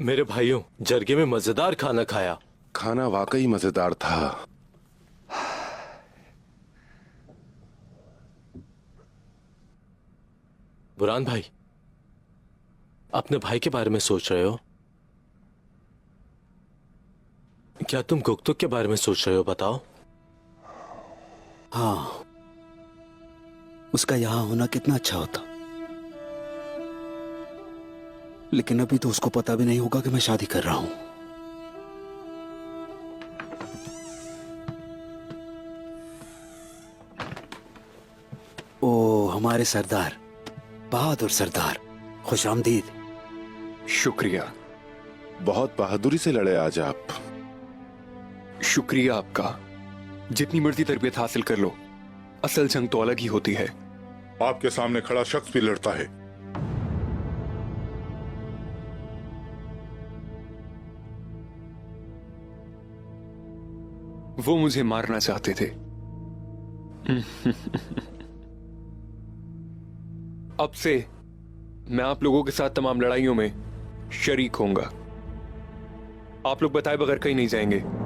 मेरे भाइयों, जरगे में मजेदार खाना खाया। खाना वाकई मजेदार था। बुरहान भाई, अपने भाई के बारे में सोच रहे हो? क्या तुम गुकतुक के बारे में सोच रहे हो? बताओ। हाँ, उसका यहां होना कितना अच्छा होता। लेकिन अभी तो उसको पता भी नहीं होगा कि मैं शादी कर रहा हूं। ओ हमारे सरदार, बहादुर सरदार, खुश आमदीद। शुक्रिया। बहुत बहादुरी से लड़े आज आप। शुक्रिया आपका। जितनी मर्जी तरबियत हासिल कर लो, असल जंग तो अलग ही होती है। आपके सामने खड़ा शख्स भी लड़ता है। वो मुझे मारना चाहते थे। अब से मैं आप लोगों के साथ तमाम लड़ाइयों में शरीक होऊंगा। आप लोग बताए बगैर कहीं नहीं जाएंगे।